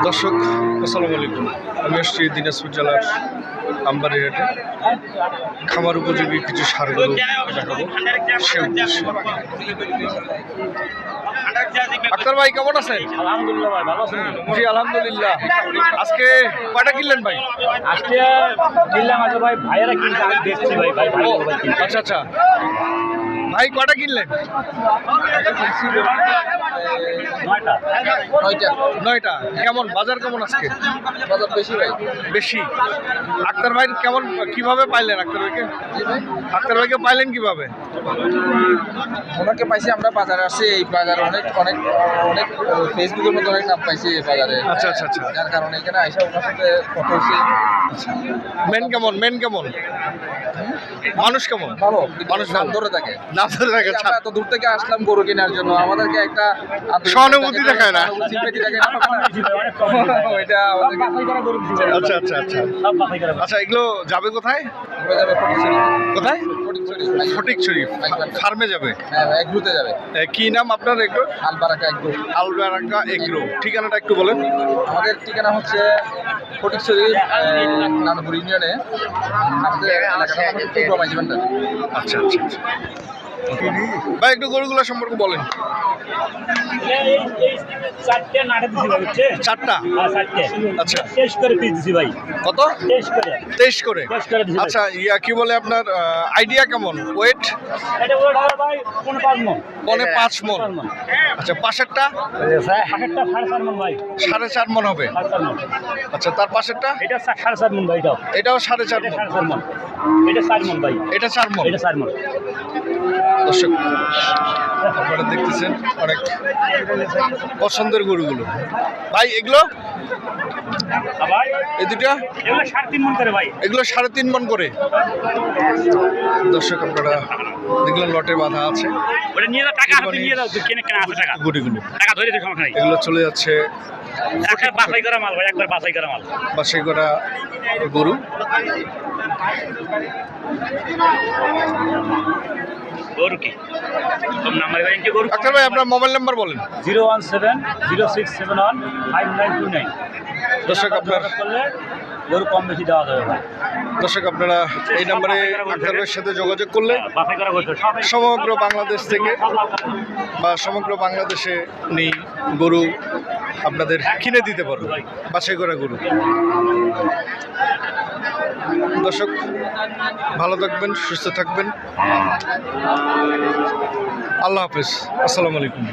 দর্শক আসসালামু আলাইকুম, আমি আসছি দিনাজপুর জেলার আমবাড়িহাটে খামার উপযোগী কিছু ষাঁড়গরু দেখাবো সে উদ্দেশ্যে। আক্তার ভাই কেমন আছেন? আলহামদুলিল্লাহ ভাই, ভালো আছেন? জি আলহামদুলিল্লাহ। আজকে কয়টা কিনলেন ভাই? আজকে কিনলাম আছে ভাই, ভাইয়েরা কিনছে, আমি দেখছি ভাই। আচ্ছা আচ্ছা ভাই, কয়টা কিনলেন? 9টা। কেমন বাজার কেমন আজকে? বাজার বেশি ভাই, বেশি। আক্তার ভাই কেমন, কিভাবে পাইলেন আক্তার ভাইকে? আক্তার ভাইকে পাইলেন কিভাবে? ওনাকে পাইছি আমরা বাজারে আসছি, এই বাজারে অনেক অনেক অনেক ফেসবুকের মধ্যে অনেক নাম পাইছি এই বাজারে। আচ্ছা আচ্ছা আচ্ছা। যার কারণে এখানে আইসা ওনার সাথে কথা হয়েছে। মেন কেমন মানুষ কেমন? ভালো, মানুষ নাম ধরে থাকে। নাম ধরে থাকে। আমরা এত দূর থেকে আসলাম গরু কেনার জন্য, আমাদেরকে একটা সহানুভূতি দেখায় না? sympathy দেখায় না। ওইটা আমাদেরকে আচ্ছা আচ্ছা আচ্ছা আচ্ছা। এগুলো যাবে কোথায়? আমরা যাবে ফটিকছড়ি। কোথায়? ফটিকছড়ি। ফটিকছড়ি ফার্মে যাবে? হ্যাঁ, এগ্রোতে যাবে। কি নাম আপনার? Agro? Albaraka agro. Albaraka agro. ঠিকানাটা একটু বলেন। আমাদের ঠিকানা হচ্ছে ফটিকছড়ি নানপুর ইউনিয়নে। আমাদের এলাকাটা হচ্ছে পূর্ব মাইজবান্ডার। আচ্ছা আচ্ছা আচ্ছা ভাই, একটু গরুগুলো সম্পর্কে বলেন। চারটা? আচ্ছা। 23 করে পিস দিছি ভাই। কত? 23 করে। 23 করে। আচ্ছা, কি বলে আপনার আইডিয়া কেমন? ওয়েট? এটা ওটা ভাই 5 মণ। 5 মণ। আচ্ছা, পাশেরটা? পাশেরটা 4.5 মণ ভাই। 4.5 মণ হবে। 4.5 মণ। আচ্ছা, তার পাশেরটা? এটা 4.5 মণ ভাই। এটাও 4.5 মণ। 4.5 মণ। এটা 4 মণ ভাই। এটা 4 মণ। এটা 4 মণ। দর্শক আপনারা দেখতেছেন অনেক পছন্দের গরুগুলো। ভাই এগুলো ভাই এই দুটা এগুলো 3.5 মণ করে ভাই। এগুলো 3.5 মণ করে। দর্শক আপনারা দেখলেন লটে বাঁধা আছে। ওটা নিয়ে দাও, টাকা হাতে নিয়ে দাও, কেনে আছে টাকা। গরুগুলো টাকা ধরে দিও, সমস্যা নাই। এগুলো চলে যাচ্ছে একটা বাছাই করা মাল ভাই, একবার বাছাই করা মাল। বাছাই করা গরু। গরু কি তোর নাম্বার ভাই? কি গরু? আক্তার ভাই, আপনার মোবাইল নাম্বার বলেন। 01706715929। দর্শক আপনার করলে গরু কম বেশি দেওয়া যাবে ভাই। দর্শক আপনারা এই নম্বরে আক্তার ভাইয়ের সাথে যোগাযোগ করলে বাছাই করা গরু সবাই সমগ্র বাংলাদেশ থেকে বা সমগ্র বাংলাদেশে উনি গরু আপনাদের কিনে দিতে পারবেন, বাছাই করা গরু। দর্শক ভালো থাকবেন, সুস্থ থাকবেন। আল্লাহ হাফেজ, আসসালামু আলাইকুম।